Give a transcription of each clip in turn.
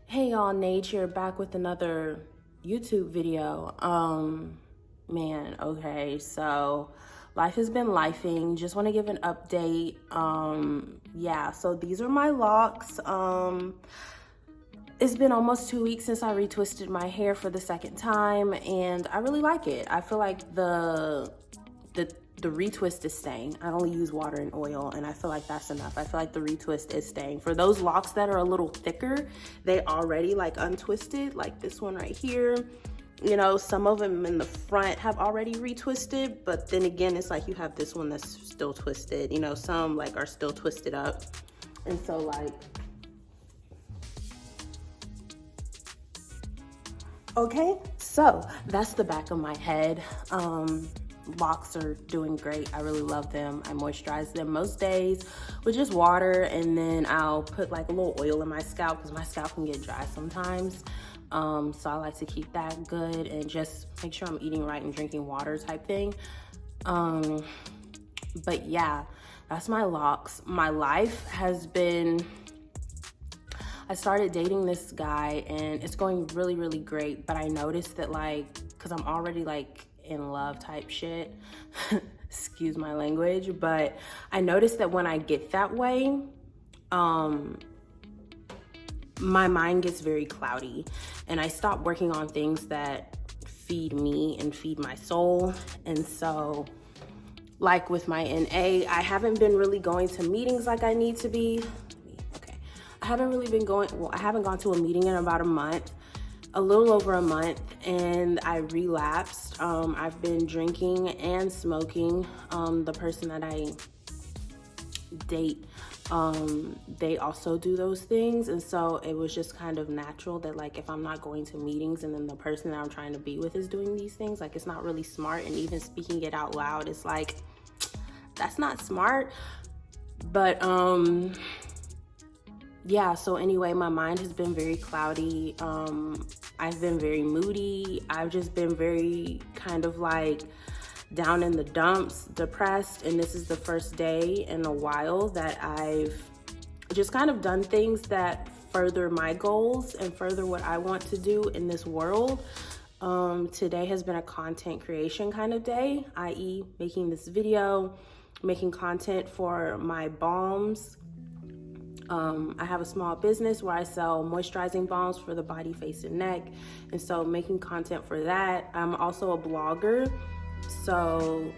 Hey y'all, Nate here, back with another YouTube video. Man, okay, so life has been lifing. Just want to give an update. Yeah, so these are my locks. It's been almost 2 weeks since I retwisted my hair for the second time, and I really like it. I feel like the retwist is staying. I only use water and oil, and I feel like that's enough. I feel like the retwist is staying. For those locks that are a little thicker, they already like untwisted, like this one right here. You know, some of them in the front have already retwisted, but then again, it's like you have this one that's still twisted. You know, some like are still twisted up. And so like, okay, so that's the back of my head. Locks are doing great. I really love them. I moisturize them most days with just water, and then I'll put like a little oil in my scalp because my scalp can get dry sometimes. So I like to keep that good and just make sure I'm eating right and drinking water type thing. But yeah, that's my locks. My life has been, I started dating this guy and it's going really, really great. But I noticed that like, cause I'm already like in love type shit, excuse my language, but I noticed that when I get that way, my mind gets very cloudy and I stop working on things that feed me and feed my soul. And so like with my NA, I haven't been really going to meetings like I need to be. Okay. I haven't really been going, well, I haven't gone to a meeting in about a little over a month, and I relapsed. I've been drinking and smoking. The person that I date, they also do those things, and so it was just kind of natural that like if I'm not going to meetings and then the person that I'm trying to be with is doing these things, like it's not really smart. And even speaking it out loud, it's like that's not smart. But yeah, so anyway, my mind has been very cloudy. I've been very moody. I've just been very kind of like down in the dumps, depressed. And this is the first day in a while that I've just kind of done things that further my goals and further what I want to do in this world. Today has been a content creation kind of day, i.e. making this video, making content for my balms. I have a small business where I sell moisturizing balms for the body, face, and neck. And so making content for that. I'm also a blogger. So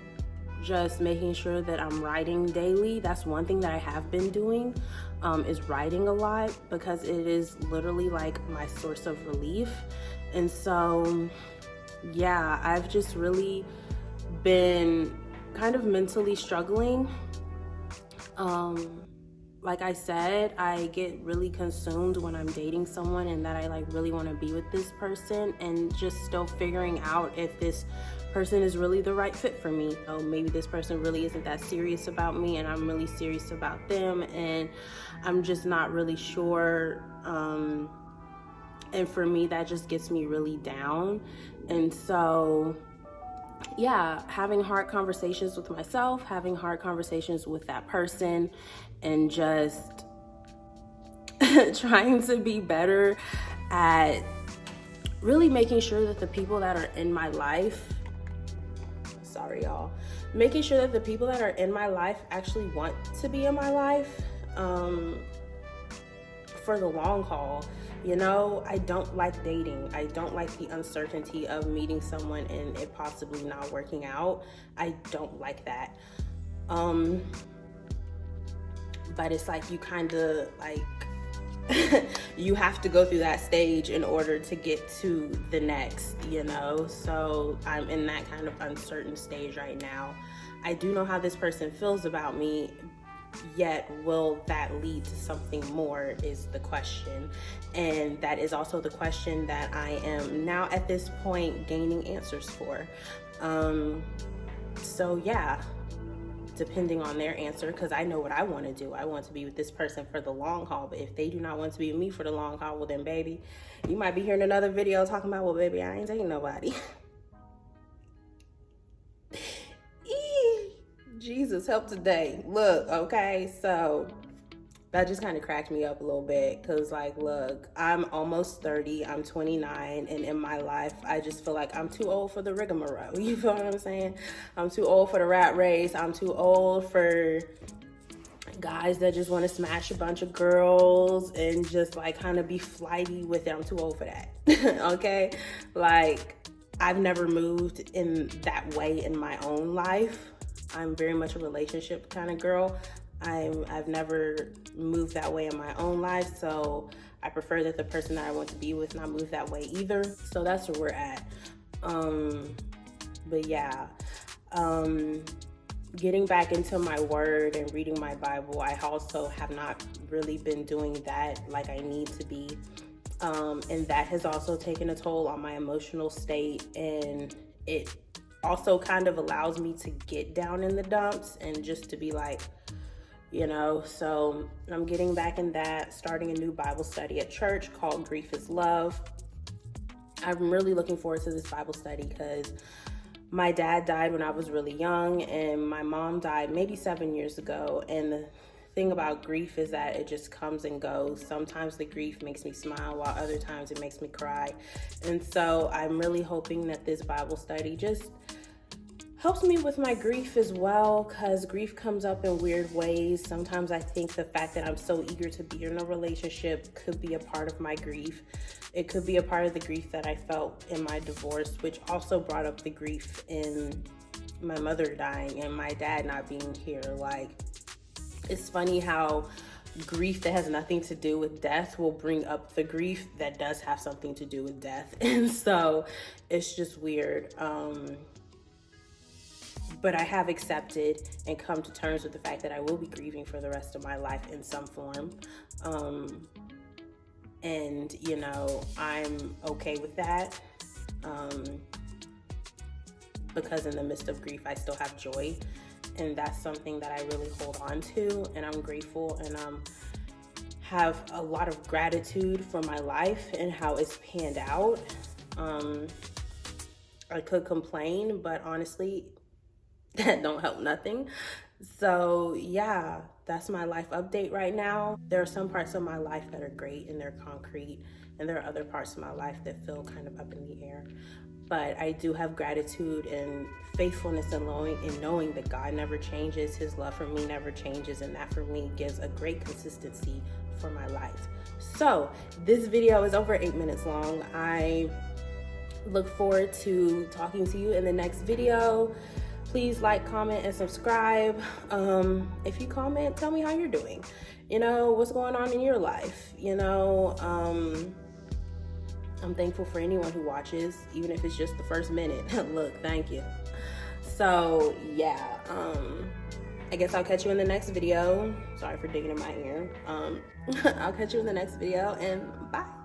just making sure that I'm writing daily. That's one thing that I have been doing, is writing a lot because it is literally like my source of relief. And so, yeah, I've just really been kind of mentally struggling. Like I said, I get really consumed when I'm dating someone and that I like really want to be with this person, and just still figuring out if this person is really the right fit for me. So maybe this person really isn't that serious about me and I'm really serious about them, and I'm just not really sure. And for me, that just gets me really down. And so yeah, having hard conversations with myself, having hard conversations with that person, and just trying to be better at really making sure that the people that are in my life, sorry y'all, making sure that the people that are in my life actually want to be in my life for the long haul. You know, I don't like dating. I don't like the uncertainty of meeting someone and it possibly not working out. I don't like that. But it's like you kind of like, you have to go through that stage in order to get to the next, you know? So I'm in that kind of uncertain stage right now. I do know how this person feels about me, yet will that lead to something more is the question. And that is also the question that I am now at this point gaining answers for. So yeah, depending on their answer, because I know what I want to do. I want to be with this person for the long haul. But if they do not want to be with me for the long haul, well then baby, you might be hearing another video talking about, well baby, I ain't taking nobody. Jesus, help today. Look, okay, so that just kind of cracked me up a little bit, because like, look, I'm almost 30, I'm 29, and in my life I just feel like I'm too old for the rigmarole. You feel what I'm saying? I'm too old for the rat race. I'm too old for guys that just want to smash a bunch of girls and just like kind of be flighty with it. I'm too old for that. Okay, like, I've never moved in that way in my own life. I'm very much a relationship kind of girl. I've never moved that way in my own life, so I prefer that the person that I want to be with not move that way either. So that's where we're at. But yeah, getting back into my word and reading my Bible, I also have not really been doing that like I need to be. And that has also taken a toll on my emotional state, and it also kind of allows me to get down in the dumps and just to be like, you know. So I'm getting back in that, starting a new Bible study at church called Grief is Love. I'm really looking forward to this Bible study because my dad died when I was really young, and my mom died maybe 7 years ago. And the thing about grief is that it just comes and goes. Sometimes the grief makes me smile, while other times it makes me cry. And so I'm really hoping that this Bible study just helps me with my grief as well, because grief comes up in weird ways. Sometimes I think the fact that I'm so eager to be in a relationship could be a part of my grief. It could be a part of the grief that I felt in my divorce, which also brought up the grief in my mother dying and my dad not being here. Like, it's funny how grief that has nothing to do with death will bring up the grief that does have something to do with death. And so it's just weird. But I have accepted and come to terms with the fact that I will be grieving for the rest of my life in some form. And, you know, I'm okay with that. Because in the midst of grief, I still have joy. And that's something that I really hold on to. And I'm grateful, and have a lot of gratitude for my life and how it's panned out. I could complain, but honestly, that don't help nothing. So yeah, that's my life update right now. There are some parts of my life that are great and they're concrete, and there are other parts of my life that feel kind of up in the air. But I do have gratitude and faithfulness in knowing that God never changes. His love for me never changes, and that for me gives a great consistency for my life. So this video is over 8 minutes long. I look forward to talking to you in the next video. Please like, comment, and subscribe. If you comment, tell me how you're doing. You know, what's going on in your life. You know, I'm thankful for anyone who watches, even if it's just the first minute. Look, thank you. So yeah, I guess I'll catch you in the next video. Sorry for digging in my ear. I'll catch you in the next video, and bye.